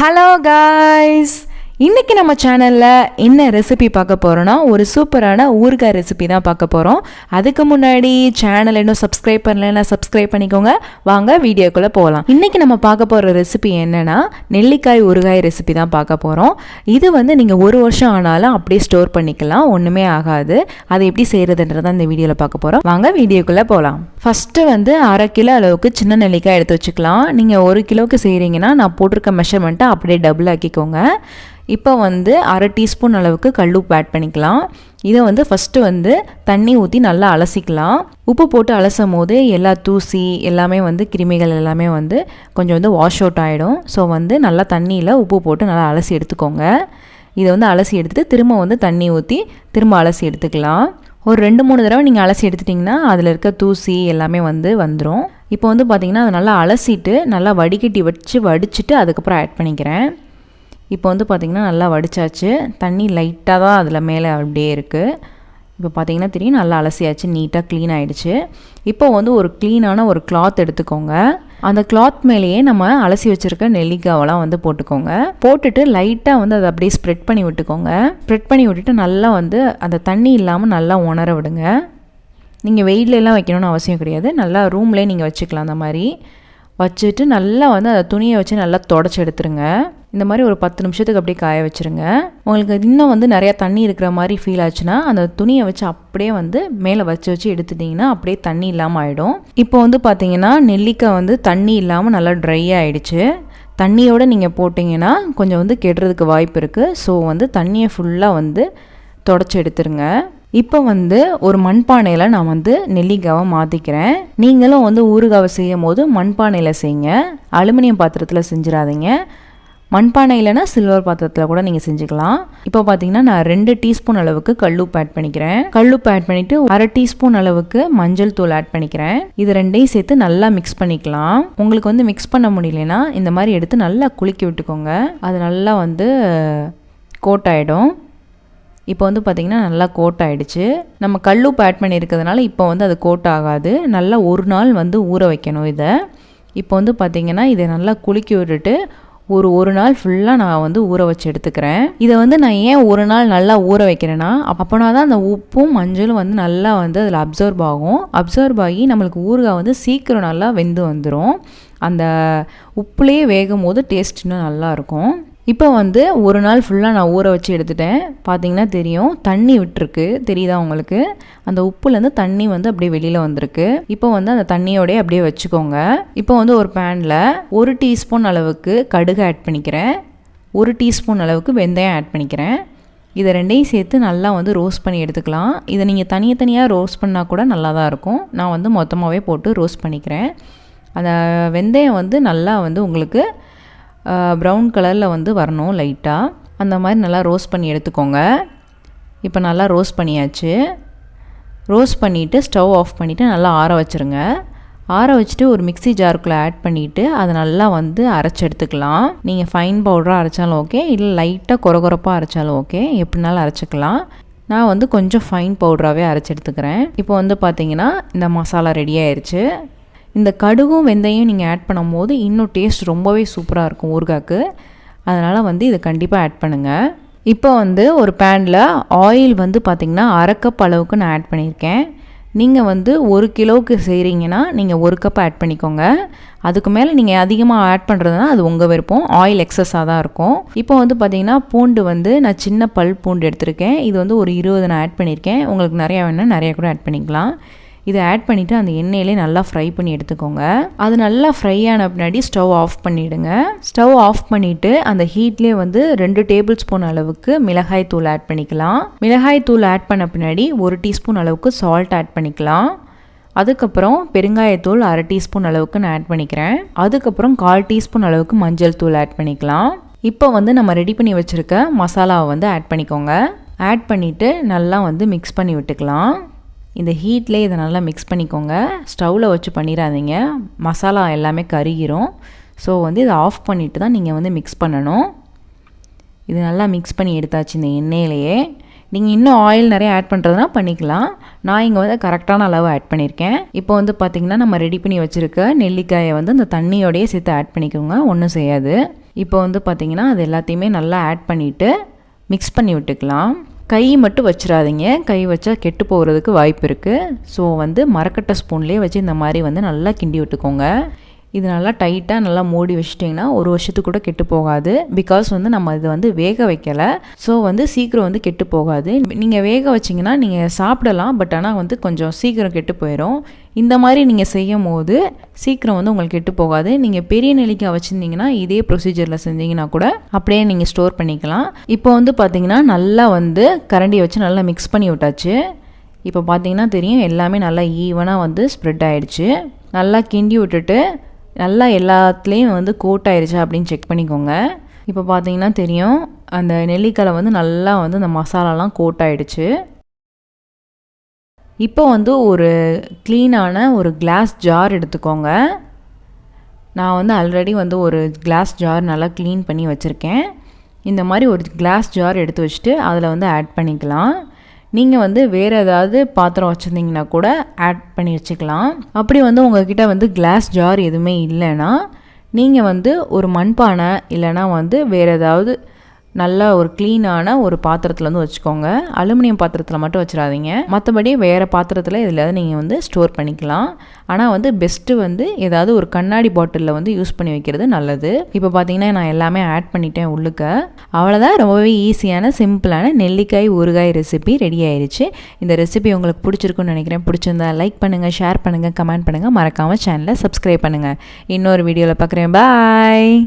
Hello guys, இன்றைக்கி நம்ம சேனலில் என்ன ரெசிபி பார்க்க போகிறோன்னா ஒரு சூப்பரான ஊறுகாய் ரெசிபி தான் பார்க்க போகிறோம். அதுக்கு முன்னாடி சேனல் இன்னும் சப்ஸ்கிரைப் பண்ணலைன்னா சப்ஸ்கிரைப் பண்ணிக்கோங்க. வாங்க வீடியோக்குள்ளே போகலாம். இன்றைக்கி நம்ம பார்க்க போகிற ரெசிபி என்னென்னா நெல்லிக்காய் ஊறுகாய் ரெசிபி தான் பார்க்க போகிறோம். இது வந்து நீங்கள் 1 வருஷம் ஆனாலும் அப்படியே ஸ்டோர் பண்ணிக்கலாம், ஒன்றுமே ஆகாது. அதை எப்படி செய்கிறதுன்றதான் இந்த வீடியோவில் பார்க்க போகிறோம். வாங்க வீடியோக்குள்ளே போகலாம். ஃபஸ்ட்டு வந்து 1/2 கிலோ அளவுக்கு சின்ன நெல்லிக்காய் எடுத்து வச்சுக்கலாம். நீங்கள் 1 கிலோவுக்கு செய்கிறீங்கன்னா நான் போட்டிருக்க மெஷர்மெண்ட்டை அப்படியே டபுள் ஆக்கிக்கோங்க. இப்போ வந்து 1/2 டீஸ்பூன் அளவுக்கு கல்லுப்பு ஆட் பண்ணிக்கலாம். இதை வந்து ஃபஸ்ட்டு வந்து தண்ணி ஊற்றி நல்லா அலசிக்கலாம். உப்பு போட்டு அலசும் போது எல்லா தூசி எல்லாமே வந்து கிருமிகள் எல்லாமே வந்து கொஞ்சம் வந்து வாஷ் அவுட் ஆகிடும். ஸோ வந்து நல்லா தண்ணியில் உப்பு போட்டு நல்லா அலசி எடுத்துக்கோங்க. இதை வந்து அலசி எடுத்துகிட்டு திரும்ப வந்து தண்ணி ஊற்றி திரும்ப அலசி எடுத்துக்கலாம். ஒரு 2-3 தடவை நீங்கள் அலசி எடுத்துட்டிங்கன்னா அதில் இருக்க தூசி எல்லாமே வந்துடும். இப்போ வந்து பார்த்திங்கன்னா அதை நல்லா அலசிட்டு நல்லா வடிகட்டி வடிச்சிட்டு அதுக்கப்புறம் ஆட் பண்ணிக்கிறேன். இப்போ வந்து பார்த்திங்கன்னா நல்லா வடித்தாச்சு. தண்ணி லைட்டாக தான் அதில் மேலே அப்படியே இருக்குது. இப்போ பார்த்திங்கன்னா தெரியும், நல்லா அலசியாச்சு, நீட்டாக க்ளீன் ஆகிடுச்சு. இப்போ வந்து ஒரு க்ளீனான ஒரு கிளாத் எடுத்துக்கோங்க. அந்த கிளாத் மேலேயே நம்ம அலசி வச்சுருக்க நெல்லிக்காவெல்லாம் வந்து போட்டுக்கோங்க. போட்டுட்டு லைட்டாக வந்து அதை அப்படியே ஸ்ப்ரெட் பண்ணி விட்டுக்கோங்க. ஸ்ப்ரெட் பண்ணி விட்டுட்டு நல்லா வந்து அந்த தண்ணி இல்லாமல் நல்லா உணர விடுங்க. நீங்கள் வெயிலெலாம் வைக்கணும்னு அவசியம் கிடையாது, நல்லா ரூம்லேயே நீங்கள் வச்சுக்கலாம். அந்த மாதிரி வச்சுட்டு நல்லா வந்து அந்த துணியை வச்சு நல்லா தொடச்சி எடுத்துருங்க. இந்த மாதிரி ஒரு 10 நிமிஷத்துக்கு அப்படியே காய வச்சுருங்க. உங்களுக்கு இன்னும் வந்து நிறையா தண்ணி இருக்கிற மாதிரி ஃபீல் ஆச்சுன்னா அந்த துணியை வச்சு அப்படியே வந்து மேலே வச்சு எடுத்துட்டிங்கன்னா அப்படியே தண்ணி இல்லாமல் ஆகிடும். இப்போ வந்து பார்த்திங்கன்னா நெல்லிக்காய் வந்து தண்ணி இல்லாமல் நல்லா ட்ரை ஆகிடுச்சு. தண்ணியோடு நீங்கள் போட்டிங்கன்னா கொஞ்சம் வந்து கெடுறதுக்கு வாய்ப்பு இருக்குது. ஸோ வந்து தண்ணியை ஃபுல்லாக வந்து தொடச்சி எடுத்துருங்க. இப்போ வந்து ஒரு மண்பானையில் நான் வந்து நெல்லிக்காவை மாற்றிக்கிறேன். நீங்களும் வந்து ஊறுகாவை செய்யும் போது மண்பானையில் செய்யுங்க, அலுமினியம் பாத்திரத்தில் செஞ்சிடாதீங்க. மண்பானை இல்லைனா சில்வர் பாத்திரத்தில் கூட நீங்கள் செஞ்சுக்கலாம். இப்போ பார்த்தீங்கன்னா நான் 2 டீஸ்பூன் அளவுக்கு கல்லுப்பு ஆட் பண்ணிக்கிறேன். கல்லுப்பு ஆட் பண்ணிவிட்டு 1/2 டீஸ்பூன் அளவுக்கு மஞ்சள் தூள் ஆட் பண்ணிக்கிறேன். இது ரெண்டையும் சேர்த்து நல்லா மிக்ஸ் பண்ணிக்கலாம். உங்களுக்கு வந்து மிக்ஸ் பண்ண முடியலன்னா இந்த மாதிரி எடுத்து நல்லா குலுக்கி விட்டுக்கோங்க. அது நல்லா வந்து கோட் ஆகிடும். இப்போ வந்து பார்த்திங்கன்னா நல்லா கோட் ஆகிடுச்சு. நம்ம கல்லுப்பு ஆட் பண்ணியிருக்கிறதுனால இப்போ வந்து அது கோட் ஆகாது. நல்லா ஒரு நாள் வந்து ஊற வைக்கணும் இதை. இப்போ வந்து பார்த்திங்கன்னா இதை நல்லா குலுக்கி விட்டுட்டு ஒரு நாள் ஃபுல்லாக நான் வந்து ஊற வச்சு எடுத்துக்கிறேன். இதை வந்து நான் ஏன் ஒரு நாள் நல்லா ஊற வைக்கிறேன்னா அப்போனா தான் அந்த உப்பும் மஞ்சளும் வந்து நல்லா வந்து அதில் அப்சர்வ் ஆகும். அப்சர்வ் ஆகி நம்மளுக்கு ஊறுகாய் வந்து சீக்கிரம் நல்லா வெந்து வந்துடும். அந்த உப்புலேயே வேகும் போது டேஸ்ட் இன்னும் நல்லாயிருக்கும். இப்போ வந்து ஒரு நாள் ஃபுல்லாக நான் ஊற வச்சு எடுத்துட்டேன். பார்த்தீங்கன்னா தெரியும், தண்ணி விட்டுருக்கு, தெரியுதா உங்களுக்கு? அந்த உப்புலேருந்து தண்ணி வந்து அப்படியே வெளியில் வந்திருக்கு. இப்போ வந்து அந்த தண்ணியோடய அப்படியே வச்சுக்கோங்க. இப்போ வந்து ஒரு பேனில் 1 டீஸ்பூன் அளவுக்கு கடுகு ஆட் பண்ணிக்கிறேன். 1 டீஸ்பூன் அளவுக்கு வெந்தயம் ஆட் பண்ணிக்கிறேன். இதை ரெண்டையும் சேர்த்து நல்லா வந்து ரோஸ்ட் பண்ணி எடுத்துக்கலாம். இதை நீங்கள் தனியாக ரோஸ்ட் பண்ணால் கூட நல்லா தான் இருக்கும். நான் வந்து மொத்தமாகவே போட்டு ரோஸ்ட் பண்ணிக்கிறேன். அந்த வெந்தயம் வந்து நல்லா வந்து உங்களுக்கு ப்ரௌன் கலரில் வந்து வரணும் லைட்டாக. அந்த மாதிரி நல்லா ரோஸ்ட் பண்ணி எடுத்துக்கோங்க. இப்போ நல்லா ரோஸ்ட் பண்ணியாச்சு. ரோஸ்ட் பண்ணிவிட்டு ஸ்டவ் ஆஃப் பண்ணிவிட்டு நல்லா ஆற வச்சுருங்க. ஆற வச்சுட்டு ஒரு மிக்ஸி ஜாருக்குள்ளே ஆட் பண்ணிவிட்டு அதை நல்லா வந்து அரைச்சி எடுத்துக்கலாம். நீங்கள் ஃபைன் பவுடராக அரைச்சாலும் ஓகே, இல்லை லைட்டாக கொரகொரப்பாக அரைச்சாலும் ஓகே, எப்படினாலும் அரைச்சிக்கலாம். நான் வந்து கொஞ்சம் ஃபைன் பவுடராகவே அரைச்சி எடுத்துக்கிறேன். இப்போ வந்து பார்த்திங்கன்னா இந்த மசாலா ரெடி ஆயிடுச்சு. இந்த கடுகும் வெந்தயம் நீங்கள் ஆட் பண்ணும் போது இன்னும் டேஸ்ட் ரொம்பவே சூப்பராக இருக்கும் ஊறுகாய்க்கு. அதனால் வந்து இதை கண்டிப்பாக ஆட் பண்ணுங்கள். இப்போ வந்து ஒரு பேனில் ஆயில் வந்து பார்த்திங்கன்னா 1/2 கப் அளவுக்கு நான் ஆட் பண்ணியிருக்கேன். நீங்கள் வந்து 1 கிலோவுக்கு செய்கிறீங்கன்னா நீங்கள் 1 கப் ஆட் பண்ணிக்கோங்க. அதுக்கு மேலே நீங்கள் அதிகமாக ஆட் பண்ணுறதுனா அது உங்கள் விருப்பம். ஆயில் எக்ஸஸாக தான் இருக்கும். இப்போ வந்து பார்த்திங்கன்னா பூண்டு வந்து நான் சின்ன பல் பூண்டு எடுத்திருக்கேன். இது வந்து ஒரு 20 நான் ஆட் பண்ணியிருக்கேன். உங்களுக்கு நிறையா வேணும்னா நிறையா கூட ஆட் பண்ணிக்கலாம். இதை ஆட் பண்ணிவிட்டு அந்த எண்ணெயிலே நல்லா ஃப்ரை பண்ணி எடுத்துக்கோங்க. அது நல்லா ஃப்ரை ஆன பின்னாடி ஸ்டவ் ஆஃப் பண்ணிவிடுங்க. ஸ்டவ் ஆஃப் பண்ணிவிட்டு அந்த ஹீட்லேயே வந்து 2 டேபிள் ஸ்பூன் அளவுக்கு மிளகாய் தூள் ஆட் பண்ணிக்கலாம். மிளகாய் தூள் ஆட் பண்ண பின்னாடி 1 டீஸ்பூன் அளவுக்கு சால்ட் ஆட் பண்ணிக்கலாம். அதுக்கப்புறம் பெருங்காயத்தூள் 1/2 டீஸ்பூன் அளவுக்கு நான் ஆட் பண்ணிக்கிறேன். அதுக்கப்புறம் 1/4 டீஸ்பூன் அளவுக்கு மஞ்சள் தூள் ஆட் பண்ணிக்கலாம். இப்போ வந்து நம்ம ரெடி பண்ணி வச்சுருக்க மசாலாவை வந்து ஆட் பண்ணிக்கோங்க. ஆட் பண்ணிவிட்டு நல்லா வந்து மிக்ஸ் பண்ணி விட்டுக்கலாம். இந்த ஹீட்லேயே இதை நல்லா மிக்ஸ் பண்ணிக்கோங்க. ஸ்டவ்வில் வச்சு பண்ணிடாதீங்க, மசாலா எல்லாமே கருகிரும். ஸோ வந்து இதை ஆஃப் பண்ணிவிட்டு தான் நீங்கள் வந்து மிக்ஸ் பண்ணணும். இது நல்லா மிக்ஸ் பண்ணி எடுத்தாச்சு இந்த எண்ணெயிலேயே. நீங்கள் இன்னும் ஆயில் நிறைய ஆட் பண்ணுறதுனா பண்ணிக்கலாம். நான் இங்கே வந்து கரெக்டான அளவு ஆட் பண்ணியிருக்கேன். இப்போ வந்து பார்த்திங்கன்னா நம்ம ரெடி பண்ணி வச்சுருக்க நெல்லிக்காயை வந்து அந்த தண்ணியோடையே சேர்த்து ஆட் பண்ணிக்கோங்க, ஒன்றும் செய்யாது. இப்போ வந்து பார்த்திங்கன்னா அது எல்லாத்தையுமே நல்லா ஆட் பண்ணிவிட்டு மிக்ஸ் பண்ணி விட்டுக்கலாம். கை மட்டும் வச்சிடாதீங்க, கை வச்சா கெட்டு போகிறதுக்கு வாய்ப்பு இருக்குது. ஸோ வந்து மரக்கட்டை ஸ்பூன்லேயே வச்சு இந்த மாதிரி வந்து நல்லா கிண்டி விட்டுக்கோங்க. இது நல்லா டைட்டாக நல்லா மூடி வச்சிட்டிங்கன்னா 1 வருஷத்துக்கு கூட கெட்டு போகாது. பிகாஸ் வந்து நம்ம இது வந்து வேக வைக்கலை, ஸோ வந்து சீக்கிரம் வந்து கெட்டு போகாது. நீங்கள் வேக வச்சிங்கன்னா நீங்கள் சாப்பிடலாம், பட் ஆனால் வந்து கொஞ்சம் சீக்கிரம் கெட்டு போயிடும். இந்த மாதிரி நீங்கள் செய்யும் போது சீக்கிரம் வந்து உங்களுக்கு கெட்டு போகாது. நீங்கள் பெரிய நெல்லிக்காய் வச்சுருந்தீங்கன்னா இதே ப்ரொசீஜரில் செஞ்சீங்கன்னா கூட அப்படியே நீங்கள் ஸ்டோர் பண்ணிக்கலாம். இப்போ வந்து பார்த்திங்கன்னா நல்லா வந்து கரண்டியை வச்சு நல்லா மிக்ஸ் பண்ணி விட்டாச்சு. இப்போ பார்த்திங்கன்னா தெரியும் எல்லாமே நல்லா ஈவனாக வந்து ஸ்ப்ரெட் ஆகிடுச்சு. நல்லா கிண்டி விட்டுட்டு நல்லா எல்லாத்துலேயும் வந்து கோட் ஆயிடுச்சா அப்படின்னு செக் பண்ணிக்கோங்க. இப்போ பார்த்தீங்கன்னா தெரியும் அந்த நெல்லிக்காய் வந்து நல்லா வந்து அந்த மசாலாலாம் கோட் ஆயிடுச்சு. இப்போ வந்து ஒரு க்ளீனான ஒரு கிளாஸ் ஜார் எடுத்துக்கோங்க. நான் வந்து ஆல்ரெடி வந்து ஒரு கிளாஸ் ஜார் நல்லா க்ளீன் பண்ணி வச்சுருக்கேன். இந்த மாதிரி ஒரு கிளாஸ் ஜார் எடுத்து வச்சுட்டு அதில் வந்து ஆட் பண்ணிக்கலாம். நீங்கள் வந்து வேறு ஏதாவது பாத்திரம் வச்சுருந்தீங்கன்னா கூட ஆட் பண்ணி வச்சுக்கலாம். அப்படி வந்து உங்கள்கிட்ட வந்து கிளாஸ் ஜார் எதுவுமே இல்லைன்னா நீங்கள் வந்து ஒரு மண்பானை இல்லைனா வந்து வேறு ஏதாவது நல்ல ஒரு க்ளீனான ஒரு பாத்திரத்தில் வந்து வச்சுக்கோங்க. அலுமினியம் பாத்திரத்தில் மட்டும் வச்சிடாதீங்க. மற்றபடி வேறு பாத்திரத்தில் இதில் நீங்கள் வந்து ஸ்டோர் பண்ணிக்கலாம். ஆனால் வந்து பெஸ்ட்டு வந்து ஏதாவது ஒரு கண்ணாடி பாட்டிலில் வந்து யூஸ் பண்ணி வைக்கிறது நல்லது. இப்போ பார்த்தீங்கன்னா நான் எல்லாமே ஆட் பண்ணிட்டேன் உள்ளுக்க. அவ்வளோதான், ரொம்பவே ஈஸியான சிம்பிளான நெல்லிக்காய் ஊறுகாய் ரெசிபி ரெடி ஆயிடுச்சு. இந்த ரெசிபி உங்களுக்கு பிடிச்சிருக்குன்னு நினைக்கிறேன். பிடிச்சிருந்தா லைக் பண்ணுங்கள், ஷேர் பண்ணுங்கள், கமெண்ட் பண்ணுங்கள், மறக்காமல் சேனலை சப்ஸ்கிரைப் பண்ணுங்கள். இன்னொரு வீடியோவில் பார்க்குறேன். பாய்.